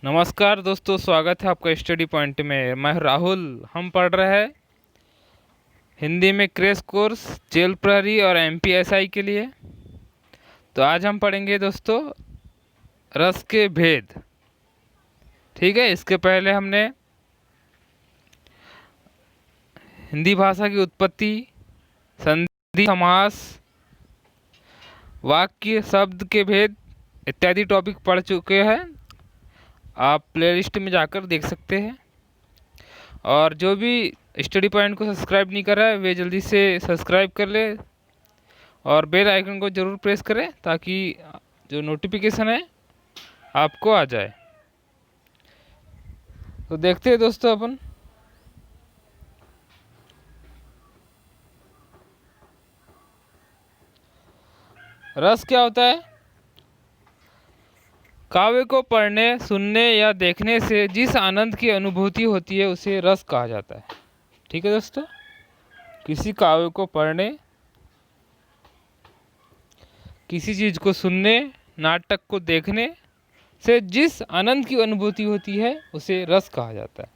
नमस्कार दोस्तों, स्वागत है आपका स्टडी पॉइंट में। मैं राहुल। हम पढ़ रहे हैं हिंदी में क्रैश कोर्स जेल प्रहरी और एमपीएसआई के लिए। तो आज हम पढ़ेंगे दोस्तों रस के भेद। ठीक है, इसके पहले हमने हिंदी भाषा की उत्पत्ति, संधि, समास, वाक्य, शब्द के भेद इत्यादि टॉपिक पढ़ चुके हैं। आप प्लेलिस्ट में जाकर देख सकते हैं। और जो भी स्टडी पॉइंट को सब्सक्राइब नहीं कर रहा है वे जल्दी से सब्सक्राइब कर ले और बेल आइकन को ज़रूर प्रेस करें ताकि जो नोटिफिकेशन है आपको आ जाए। तो देखते हैं दोस्तों अपन रस क्या होता है। काव्य को पढ़ने, सुनने या देखने से जिस आनंद की अनुभूति होती है उसे रस कहा जाता है। ठीक है दोस्तों, किसी काव्य को पढ़ने, किसी चीज़ को सुनने, नाटक को देखने से जिस आनंद की अनुभूति होती है उसे रस कहा जाता है।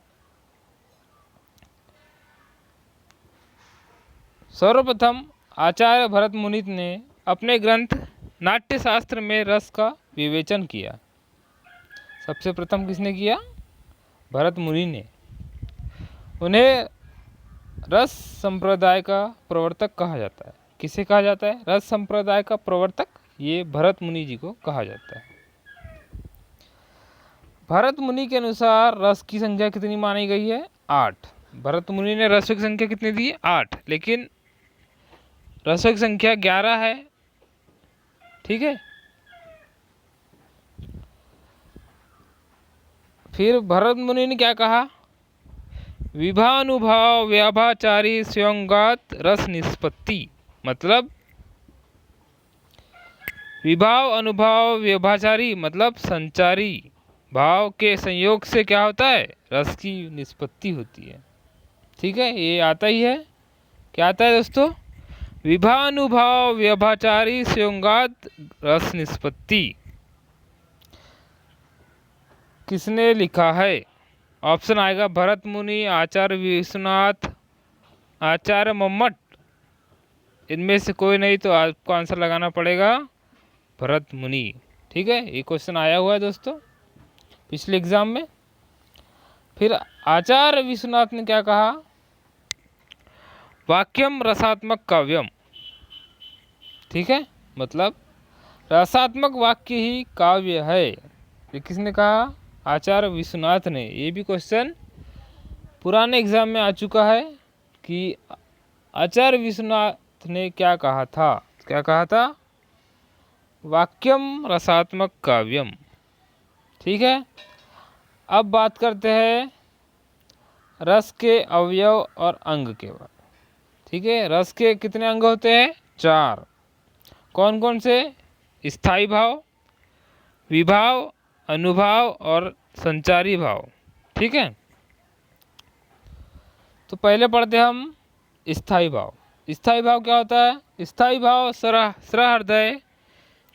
सर्वप्रथम आचार्य भरत मुनि ने अपने ग्रंथ नाट्यशास्त्र में रस का विवेचन किया। सबसे प्रथम किसने किया? भरत मुनि ने। उन्हें रस संप्रदाय का प्रवर्तक कहा जाता है। किसे कहा जाता है? रस संप्रदाय का प्रवर्तक ये भरत मुनि जी को कहा जाता है। भरत मुनि के अनुसार रस की संख्या कितनी मानी गई है? 8। भरत मुनि ने रसों की संख्या कितनी दी? 8। लेकिन रसों की संख्या 11 है। ठीक है, फिर भरत मुनि ने क्या कहा? विभानुभाव व्याभाचारी स्वयंगात रस निष्पत्ति। मतलब विभाव, अनुभाव, व्यभाचारी मतलब संचारी भाव के संयोग से क्या होता है? रस की निष्पत्ति होती है। ठीक है, ये आता ही है। क्या आता है दोस्तों? विभानुभाव व्यभाचारी स्वयंगात रस निष्पत्ति। किसने लिखा है? ऑप्शन आएगा भरत मुनि, आचार्य विश्वनाथ, आचार्य मम्मट। इनमें से कोई नहीं तो आपको आंसर लगाना पड़ेगा भरत मुनि। ठीक है, ये क्वेश्चन आया हुआ है दोस्तों पिछले एग्जाम में। फिर आचार्य विश्वनाथ ने क्या कहा? वाक्यम रसात्मक काव्यम। ठीक है, मतलब रसात्मक वाक्य ही काव्य है। ये किसने कहा? आचार्य विश्वनाथ ने। ये भी क्वेश्चन पुराने एग्जाम में आ चुका है कि आचार्य विश्वनाथ ने क्या कहा था। क्या कहा था? वाक्यम रसात्मक काव्यम। ठीक है, अब बात करते हैं रस के अवयव और अंग के बाद। ठीक है, रस के कितने अंग होते हैं? 4। कौन कौन से? स्थायी भाव, विभाव, अनुभाव और संचारी भाव। ठीक है, तो पहले पढ़ते हम स्थायी भाव। स्थायी भाव क्या होता है? स्थायी भाव सहृदय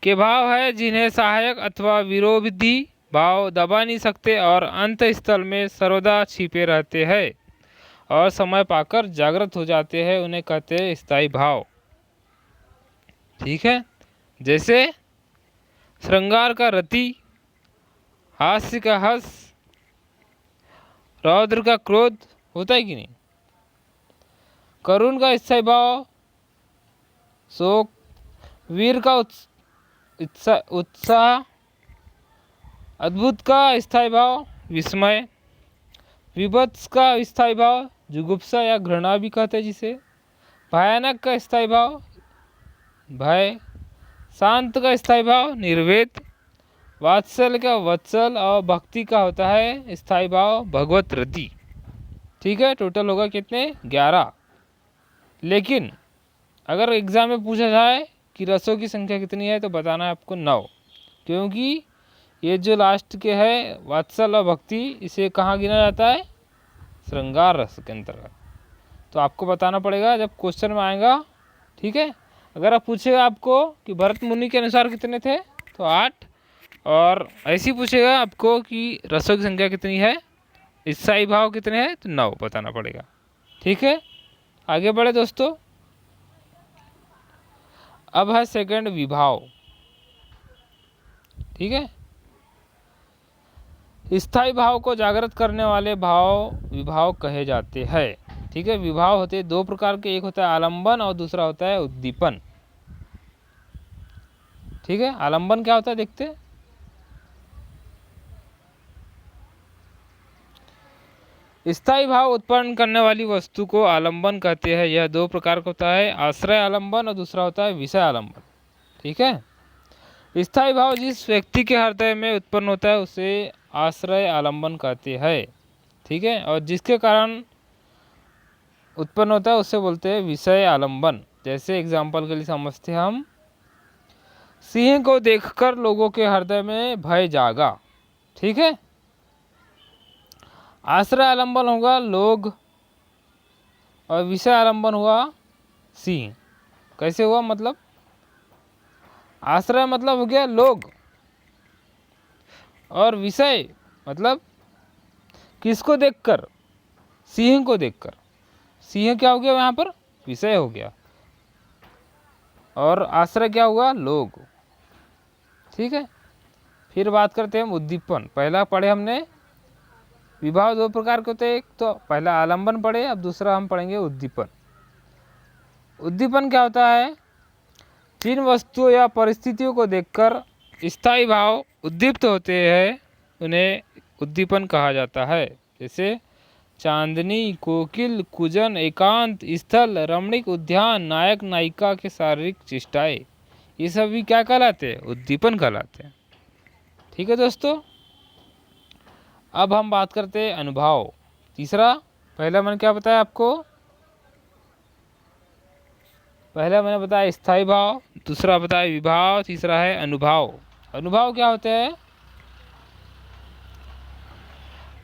के भाव है जिन्हें सहायक अथवा विरोधी भाव दबा नहीं सकते और अंत स्थल में सर्वदा छिपे रहते हैं और समय पाकर जागृत हो जाते हैं। उन्हें कहते हैं स्थायी भाव। ठीक है, जैसे श्रृंगार का रति, हास्य का हस, रौद्र का क्रोध होता है कि नहीं? करुण का स्थायी भाव शोक, वीर का उत्साह, अद्भुत का स्थायी भाव विस्मय, विभत्स का स्थायी भाव जुगुप्सा या घृणा भी कहते हैं जिसे, भयानक का स्थायी भाव भय, शांत का स्थायी भाव निर्वेद, वात्सल का वत्सल और भक्ति का होता है स्थायी भाव भगवत रति। ठीक है, टोटल होगा कितने? 11। लेकिन अगर एग्जाम में पूछा जाए कि रसों की संख्या कितनी है तो बताना है आपको 9, क्योंकि ये जो लास्ट के है वात्सल और भक्ति, इसे कहाँ गिना जाता है? श्रृंगार रस के अंतर्गत। तो आपको बताना पड़ेगा जब क्वेश्चन में आएगा। ठीक है, अगर आप पूछेगा आपको कि भरत मुनि के अनुसार कितने थे तो 8, और ऐसे ही पूछेगा आपको कि रसों की संख्या कितनी है, स्थायी भाव कितने हैं, तो 9 बताना पड़ेगा। ठीक है, आगे बढ़े दोस्तों। अब है सेकंड विभाव। ठीक है, स्थायी भाव को जागृत करने वाले भाव विभाव कहे जाते हैं। ठीक है, विभाव होते हैं दो प्रकार के, एक होता है आलंबन और दूसरा होता है उद्दीपन। ठीक है, आलंबन क्या होता है देखते हैं। स्थायी भाव उत्पन्न करने वाली वस्तु को आलंबन कहते हैं। यह दो प्रकार का होता है, आश्रय आलंबन और दूसरा होता है विषय आलंबन। ठीक है, स्थायी भाव जिस व्यक्ति के हृदय में उत्पन्न होता है उसे आश्रय आलंबन कहते हैं। ठीक है, और जिसके कारण उत्पन्न होता है उससे बोलते हैं विषय आलंबन। जैसे एग्जाम्पल के लिए समझते हैं हम, सिंह को देखकर लोगों के हृदय में भय जागा। ठीक है, आश्रय आलंबन होगा लोग और विषय आलंबन हुआ सिंह। कैसे हुआ, मतलब आश्रय मतलब हो गया लोग और विषय मतलब किसको देखकर, सिंह को देखकर। सिंह क्या हो गया यहाँ पर, विषय हो गया, और आश्रय क्या हुआ, लोग। ठीक है, फिर बात करते हैं उद्दीपन। पहला पढ़े हमने विभाव दो प्रकार के होते हैं, एक तो पहला आलंबन पढ़े, अब दूसरा हम पढ़ेंगे उद्दीपन। उद्दीपन क्या होता है, जिन वस्तुओं या परिस्थितियों को देखकर स्थायी भाव उद्दीप्त होते हैं उन्हें उद्दीपन कहा जाता है। जैसे चांदनी, कोकिल, कुजन, एकांत स्थल, रमणीक उद्यान, नायक नायिका के शारीरिक चेष्टाएं, ये सभी क्या कहलाते हैं, उद्दीपन कहलाते हैं। ठीक है दोस्तों, अब हम बात करते हैं अनुभव। तीसरा, पहला मैंने क्या बताया आपको, पहला मैंने बताया स्थायी भाव, दूसरा बताया विभाव, तीसरा है अनुभव। अनुभव क्या होते हैं,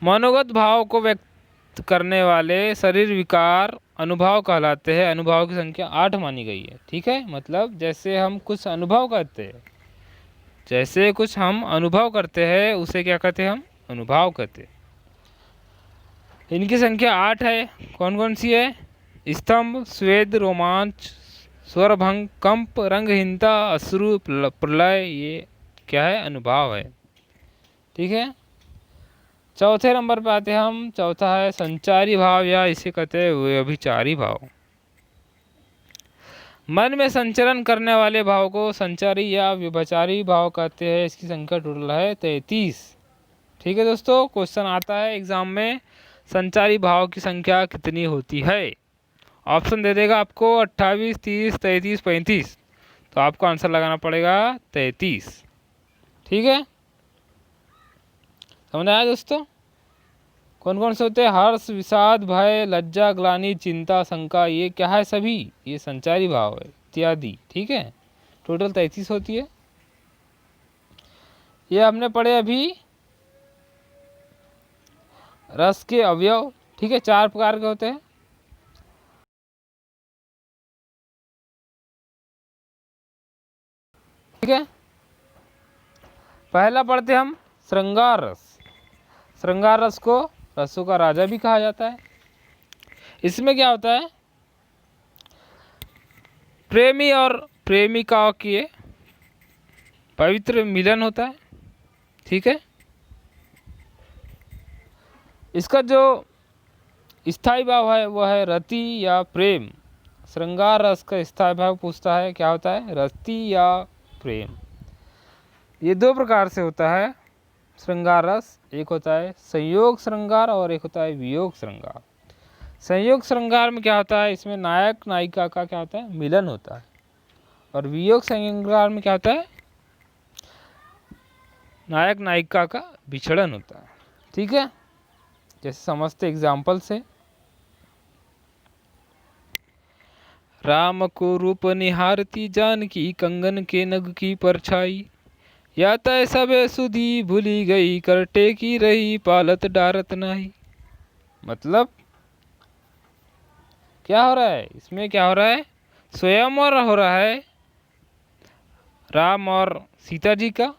मनोगत भाव को व्यक्त करने वाले शरीर विकार अनुभव कहलाते हैं। अनुभव की संख्या 8 मानी गई है। ठीक है, मतलब जैसे हम कुछ अनुभव करते हैं, जैसे कुछ हम अनुभव करते हैं उसे क्या कहते हैं, हम अनुभव कहते हैं। इनकी संख्या 8 है। कौन कौन सी है, स्तंभ, स्वेद, रोमांच, स्वरभंग, कंप, रंगहीनता, अश्रु, प्रलय, ये क्या है, अनुभव है। ठीक है, चौथे नंबर पे आते हैं हम। चौथा है संचारी भाव, या इसे कहते हैं व्यभिचारी भाव। मन में संचरण करने वाले भाव को संचारी या व्यभिचारी भाव कहते हैं। इसकी संख्या टोटल है 33। ठीक है दोस्तों, क्वेश्चन आता है एग्जाम में, संचारी भाव की संख्या कितनी होती है। ऑप्शन दे देगा आपको 28, 30, 33, 35, तो आपको आंसर लगाना पड़ेगा 33। ठीक है, समझ आया दोस्तों। कौन कौन से होते हैं, हर्ष, विषाद, भय, लज्जा, ग्लानि, चिंता, शंका, ये क्या है, सभी ये संचारी भाव है इत्यादि। ठीक है, टोटल 33 होती है। ये हमने पढ़े अभी रस के अवयव। ठीक है, 4 प्रकार के होते हैं। ठीक है, पहला पढ़ते हम श्रृंगार रस। श्रृंगार रस को रसों का राजा भी कहा जाता है। इसमें क्या होता है, प्रेमी और प्रेमिका के पवित्र मिलन होता है। ठीक है, इसका जो स्थायी भाव है वह है रति या प्रेम। श्रृंगार रस का स्थायी भाव पूछता है, क्या होता है, रति या प्रेम। ये दो प्रकार से होता है श्रृंगार रस, एक होता है संयोग श्रृंगार और एक होता है वियोग श्रृंगार। संयोग श्रृंगार में क्या होता है, इसमें नायक नायिका का क्या होता है, मिलन होता है, और वियोग श्रृंगार में क्या होता है, नायक नायिका का विछड़न होता है। ठीक है, जैसे समझते एग्जाम्पल से, राम को रूप निहारती जानकी, कंगन के नग की परछाई, या तय सबे सुधी भूली गई, करटे की रही पालत डारत नाही। मतलब क्या हो रहा है इसमें, क्या हो रहा है, स्वयंवर हो रहा है राम और सीता जी का,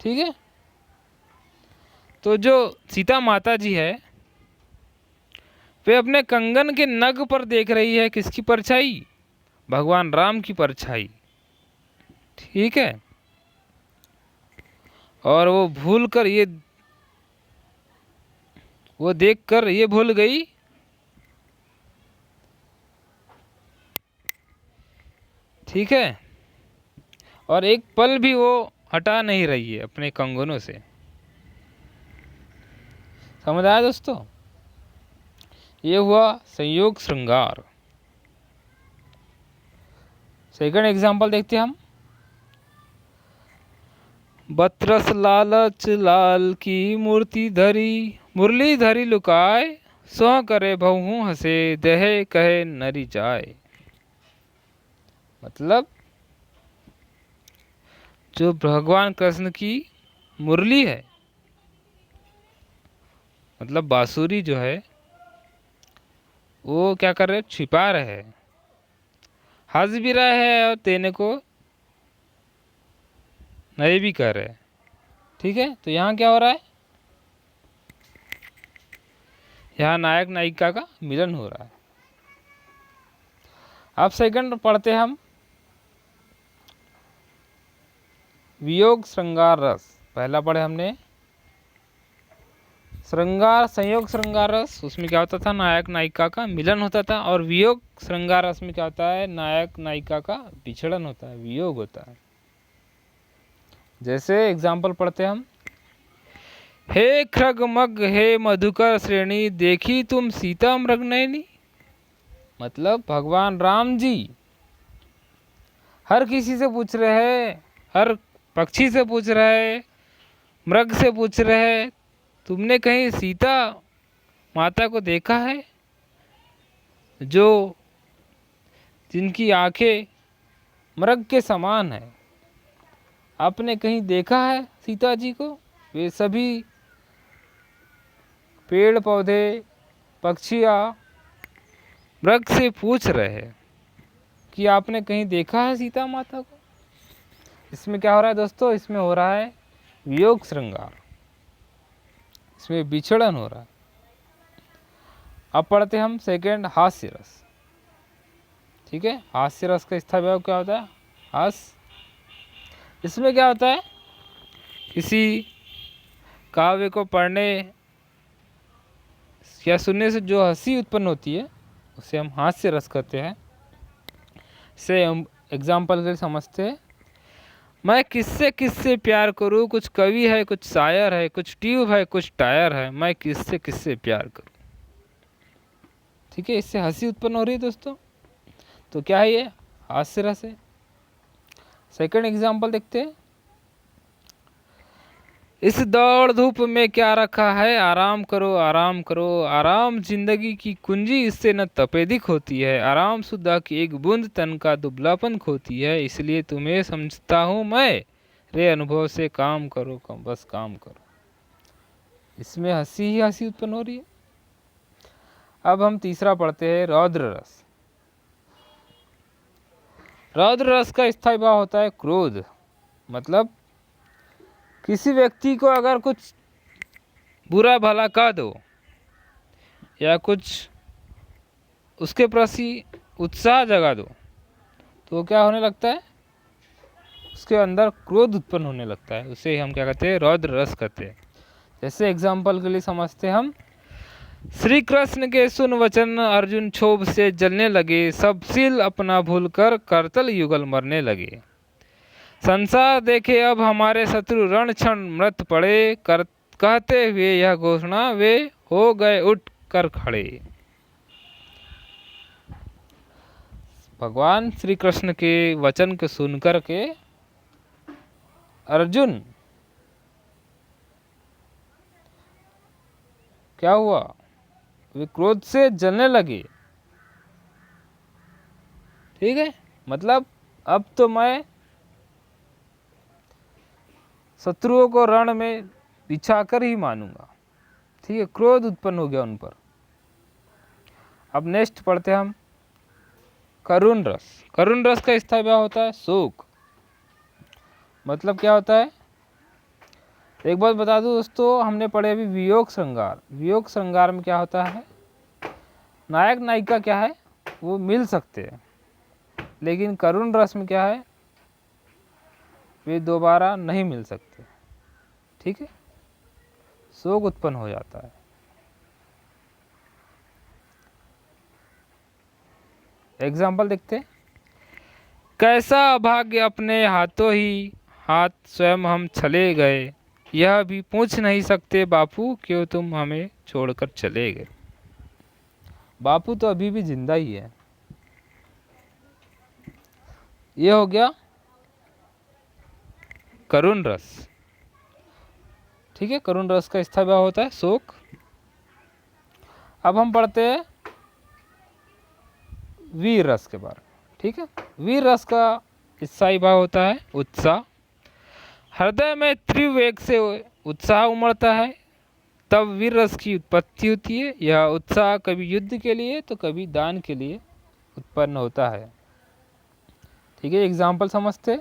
ठीक है। तो जो सीता माता जी है वे अपने कंगन के नग पर देख रही है किसकी परछाई? भगवान राम की परछाई, ठीक है। और वो देखकर ये भूल गई, ठीक है। और एक पल भी वो हटा नहीं रही है अपने कंगनों से। समझ आया दोस्तों? ये हुआ संयोग श्रृंगार। सेकंड एग्जाम्पल देखते हैं हम। बतरस लालच लाल की मूर्ति धरी, मुरली धरी लुकाए, सो करे बहु हंसे, दहे कहे नरी जाए। मतलब जो भगवान कृष्ण की मुरली है, मतलब बांसुरी जो है, वो क्या कर रहे? छिपा रहे हैं, हंस भी रहे हैं और देने को नहीं भी कर रहे हैं, ठीक है। तो यहाँ क्या हो रहा है? यहाँ नायक नायिका का मिलन हो रहा है। अब सेकंड पढ़ते हैं हम, वियोग श्रृंगार रस। पहला पढ़े हमने श्रृंगार, संयोग श्रृंगार रस, उसमें क्या होता था? नायक नायिका का मिलन होता था। और वियोग श्रृंगार रस में क्या होता है? नायक नायिका का विछड़न होता है, वियोग होता है। जैसे एग्जाम्पल पढ़ते हैं हम, हे खृगमग हे मधुकर श्रेणी, देखी तुम सीता मृगनयनी। मतलब भगवान राम जी हर किसी से पूछ रहे हैं, हर पक्षी से पूछ रहे हैं, मृग से पूछ रहे हैं, तुमने कहीं सीता माता को देखा है, जो जिनकी आंखें मृग के समान है? आपने कहीं देखा है सीता जी को? वे सभी पेड़ पौधे पक्षियाँ मृग से पूछ रहे हैं कि आपने कहीं देखा है सीता माता को? इसमें क्या हो रहा है दोस्तों? इसमें हो रहा है वियोग श्रृंगार, इसमें विछड़न हो रहा है। अब पढ़ते हम सेकंड, हास्य रस, ठीक है। हास्य रस का स्थायी भाव क्या होता है? हास्य। इसमें क्या होता है? किसी काव्य को पढ़ने या सुनने से जो हंसी उत्पन्न होती है उसे हम हास्य रस कहते हैं। से हम एग्जाम्पल के लिए समझते हैं, मैं किससे किससे प्यार करूं, कुछ कवि है, कुछ शायर है, कुछ ट्यूब है, कुछ टायर है, मैं किससे किससे प्यार करूं, ठीक है। इससे हंसी उत्पन्न हो रही है दोस्तों। तो क्या है ये? हास्य रस है। सेकंड एग्जाम्पल देखते हैं, इस दौड़ धूप में क्या रखा है, आराम करो आराम करो, आराम जिंदगी की कुंजी, इससे न तपेदिक होती है, आराम सुधा की एक बूंद तन का दुबलापन खोती है, इसलिए तुम्हें समझता हूँ मैं, रे अनुभव से काम करो, बस काम करो। इसमें हंसी ही हंसी उत्पन्न हो रही है। अब हम तीसरा पढ़ते हैं, रौद्र रस। रौद्र रस का स्थायी भाव होता है क्रोध। मतलब किसी व्यक्ति को अगर कुछ बुरा भला कह दो या कुछ उसके प्रति उत्साह जगा दो तो क्या होने लगता है? उसके अंदर क्रोध उत्पन्न होने लगता है। उसे हम क्या कहते हैं? रौद्र रस कहते हैं। जैसे एग्जाम्पल के लिए समझते हैं हम, श्री कृष्ण के सुन वचन अर्जुन क्षोभ से जलने लगे, सब शील अपना भूलकर करतल युगल मरने लगे, संसार देखे अब हमारे शत्रु रण क्षण मृत पड़े, कहते हुए यह घोषणा वे हो गए उठ कर खड़े। भगवान श्री कृष्ण के वचन को सुनकर के अर्जुन क्या हुआ? वे क्रोध से जलने लगे, ठीक है। मतलब अब तो मैं शत्रुओं को रण में बिछाकर ही मानूंगा, ठीक है। क्रोध उत्पन्न हो गया उन पर। अब नेक्स्ट पढ़ते हैं हम, करुण रस। करुण रस का स्थायी भाव होता है शोक। मतलब क्या होता है? एक बात बता दूं दोस्तों, हमने पढ़े अभी वियोग श्रृंगार। वियोग श्रृंगार में क्या होता है, नायक नायिका क्या है, वो मिल सकते हैं, लेकिन करुण रस में क्या है, वे दोबारा नहीं मिल सकते। ठीक है, शोक उत्पन्न हो जाता है। एग्जाम्पल देखते हैं। कैसा अभाग्य अपने हाथों ही हाथ स्वयं हम चले गए, यह भी पूछ नहीं सकते बापू क्यों तुम हमें छोड़कर चले गए। बापू तो अभी भी जिंदा ही है। ये हो गया करुण रस। ठीक है, करुण रस का स्थायी भाव होता है शोक। अब हम पढ़ते हैं वीर रस के बारे में। ठीक है, वीर रस का स्थायी भाव होता है उत्साह। हृदय में तीव्र वेग से उत्साह उमड़ता है, तब वीर रस की उत्पत्ति होती है। यह उत्साह कभी युद्ध के लिए तो कभी दान के लिए उत्पन्न होता है। ठीक है, एग्जाम्पल समझते।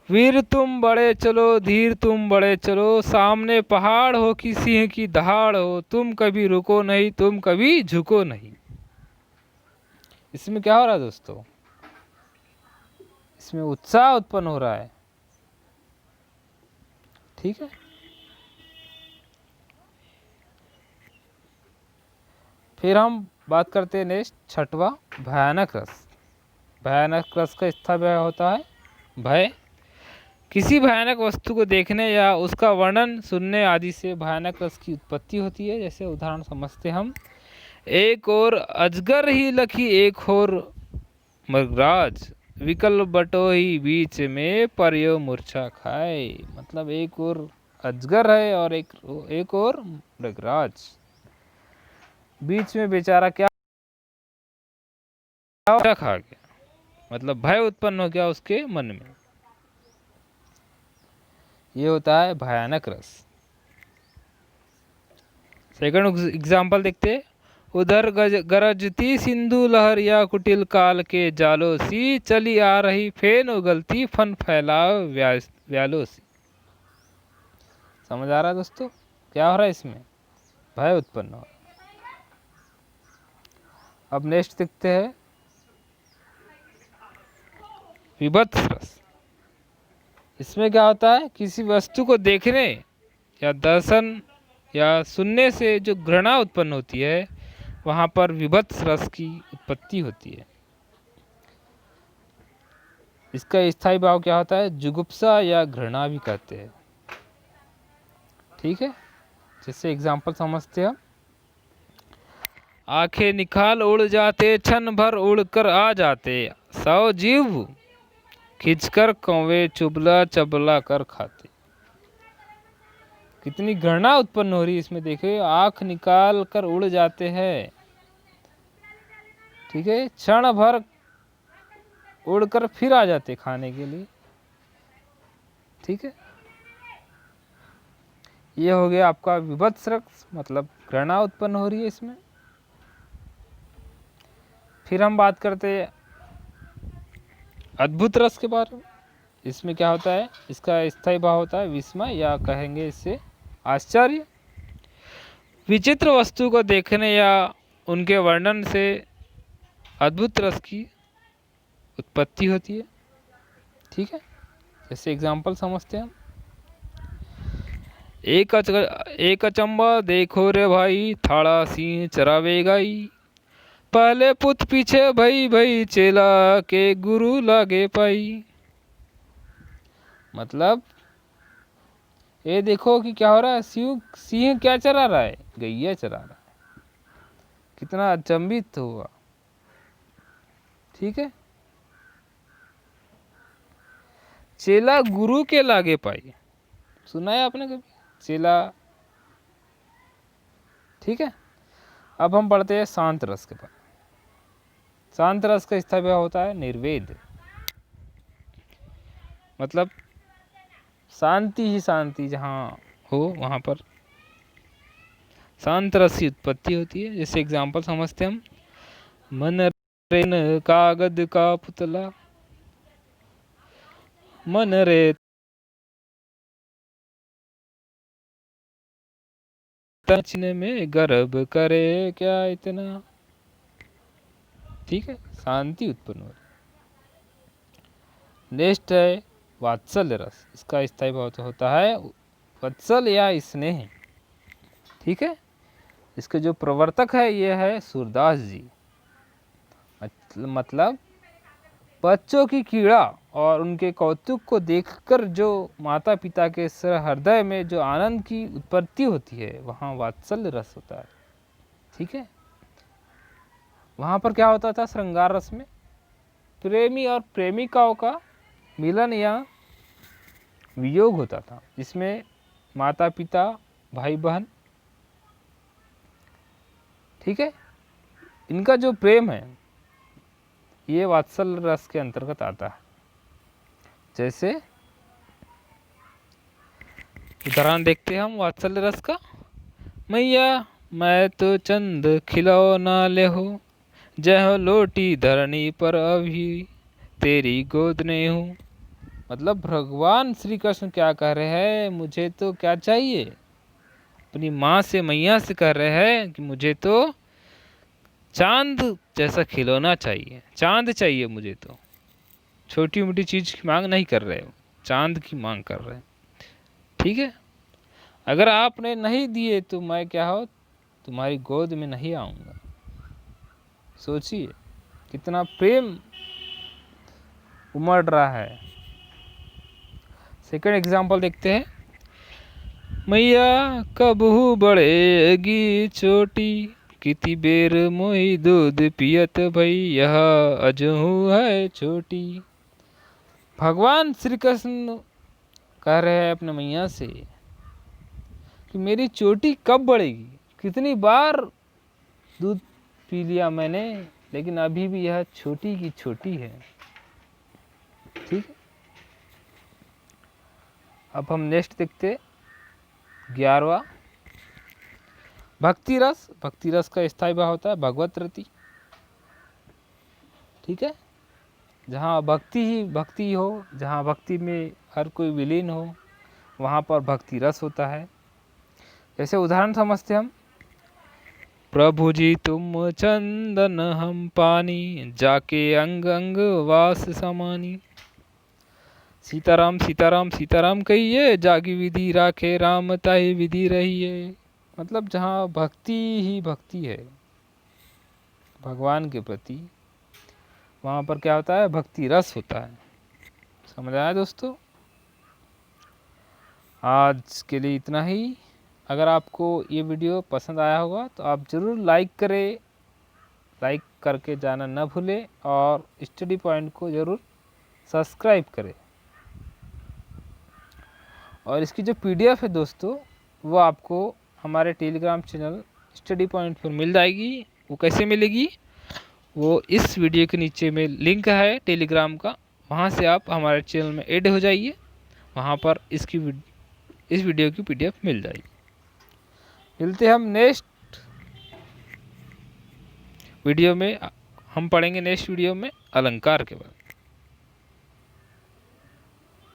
वीर तुम बड़े चलो, धीर तुम बड़े चलो, सामने पहाड़ हो कि सिंह की दहाड़ हो, तुम कभी रुको नहीं, तुम कभी झुको नहीं। इसमें क्या हो रहा है दोस्तों, इसमें उत्साह उत्पन्न हो रहा है। ठीक है, फिर हम बात करते हैं नेक्स्ट, छठवां भयानक रस। भयानक रस का स्थायी भाव होता है भय। किसी भयानक वस्तु को देखने या उसका वर्णन सुनने आदि से भयानक रस की उत्पत्ति होती है। जैसे उदाहरण समझते हम, एक और अजगर ही लखी एक और मृगराज, विकल बटोही बीच में परियो मूर्छा खाए। मतलब एक और अजगर है और एक और मृगराज, बीच में बेचारा क्या खा गया, मतलब भय उत्पन्न हो गया उसके मन में। ये होता है भयानक रस। सेकंड एग्जाम्पल देखते। उधर गरजती सिंधु लहर या कुटिल काल के जालो सी, चली आ रही फेन उगलती फन फैलाव व्यालो सी। समझ आ रहा है दोस्तों क्या हो रहा है इसमें, भय उत्पन्न हो रहा है। अब नेक्स्ट देखते हैं विभत्स रस। इसमें क्या होता है, किसी वस्तु को देखने या दर्शन या सुनने से जो घृणा उत्पन्न होती है, वहाँ पर विभत्स रस की उत्पत्ति होती है। इसका स्थायी भाव क्या होता है, जुगुप्सा या घृणा भी कहते हैं। ठीक है, जैसे एग्जाम्पल समझते हैं। आंखें निकाल उड़ जाते, क्षण भर उड़कर आ जाते, 100 जीव खींचकर कौवे चुबला चबला कर खाते। कितनी घृणा उत्पन्न हो रही है इसमें, देखिए आंख निकाल कर उड़ जाते हैं। ठीक है, क्षण भर उड़कर फिर आ जाते खाने के लिए। ठीक है, ये हो गया आपका विभत्स रस, मतलब घृणा उत्पन्न हो रही है इसमें। फिर हम बात करते हैं अद्भुत रस के बारे में। इसमें क्या होता है, इसका स्थायी भाव होता है विस्मय या कहेंगे इससे आश्चर्य। विचित्र वस्तु को देखने या उनके वर्णन से अद्भुत रस की उत्पत्ति होती है। ठीक है, जैसे एग्जाम्पल समझते हैं हम। एक अचंबा देखो रे भाई, थाड़ा सिंह चरावे गाई, पहले पुत पीछे भई भई, चेला के गुरु लागे पाई। मतलब ये देखो कि क्या हो रहा है, सिंह क्या चरा रहा है, गैया चरा रहा है। कितना अचंभित हुआ। ठीक है, चेला गुरु के लागे पाई, सुना है आपने कभी चेला। ठीक है, अब हम पढ़ते हैं शांत रस के बारे। शांत रस का स्थायी भाव होता है निर्वेद, मतलब शांति ही शांति जहाँ हो वहाँ पर शांत रस की उत्पत्ति होती है। जैसे एग्जाम्पल समझते हम, मन रे कागद का पुतला, मन रे तन में गर्भ करे क्या इतना। ठीक है, शांति उत्पन्न हो रही। नेक्स्ट है वात्सल्य रस। इसका स्थायी भाव तो होता है वत्सल या स्नेह। ठीक है, इसके जो प्रवर्तक है ये है सूरदास जी। मतलब बच्चों की कीड़ा और उनके कौतुक को देखकर जो माता पिता के हृदय में जो आनंद की उत्पत्ति होती है वहाँ वात्सल्य रस होता है। ठीक है, वहाँ पर क्या होता था? श्रृंगार रस में प्रेमी और प्रेमिकाओं का मिलन या वियोग होता था, जिसमें माता पिता भाई बहन, ठीक है, इनका जो प्रेम है ये वात्सल्य रस के अंतर्गत आता है। जैसे उदाहरण देखते हैं हम वात्सल्य रस का। मैया मैं तो चंद खिलौना ले हो, जय हो लोटी धरनी पर अभी तेरी गोद नहीं हूँ। मतलब भगवान श्री कृष्ण क्या कह रहे हैं? मुझे तो क्या चाहिए? अपनी माँ से, मैया से कह रहे हैं कि मुझे तो चांद जैसा खिलौना चाहिए, चांद चाहिए मुझे। तो छोटी मोटी चीज की मांग नहीं कर रहे हो, चांद की मांग कर रहे हैं। ठीक है, अगर आपने नहीं दिए तो मैं क्या हो, तुम्हारी गोद में नहीं आऊंगा। सोचिए कितना प्रेम उमड़ रहा है। सेकंड एग्जाम्पल देखते हैं। मैया कबहू बढ़ेगी चोटी, किति बेर मोई दूध पियत भैया अजहू है छोटी। भगवान श्री कृष्ण कह रहे हैं अपने मैया से कि मेरी चोटी कब बढ़ेगी, कितनी बार दूध पी लिया मैंने, लेकिन अभी भी यह छोटी की छोटी है। ठीक है, अब हम नेक्स्ट देखते 11वां भक्ति रस। भक्ति रस का स्थायी भाव होता है भगवत रति। ठीक है, जहाँ भक्ति ही भक्ति हो, जहाँ भक्ति में हर कोई विलीन हो, वहाँ पर भक्ति रस होता है। जैसे उदाहरण समझते हम। प्रभु जी तुम चंदन हम पानी, जाके अंग अंग वास समानी। सीताराम सीताराम सीताराम कहिए, जागी विधि राखे राम ताहि विधि रहिए। मतलब जहाँ भक्ति ही भक्ति है भगवान के प्रति, वहाँ पर क्या होता है? भक्ति रस होता है। समझ आया दोस्तों? आज के लिए इतना ही। अगर आपको ये वीडियो पसंद आया होगा तो आप ज़रूर लाइक करें, लाइक करके जाना न भूलें, और स्टडी पॉइंट को ज़रूर सब्सक्राइब करें। और इसकी जो PDF है दोस्तों, वो आपको हमारे टेलीग्राम चैनल स्टडी पॉइंट पर मिल जाएगी। वो कैसे मिलेगी? वो इस वीडियो के नीचे में लिंक है टेलीग्राम का, वहाँ से आप हमारे चैनल में ऐड हो जाइए। वहाँ पर इस वीडियो की PDF मिल जाएगी। मिलते हैं हम नेक्स्ट वीडियो में। हम पढ़ेंगे नेक्स्ट वीडियो में अलंकार के बारे में।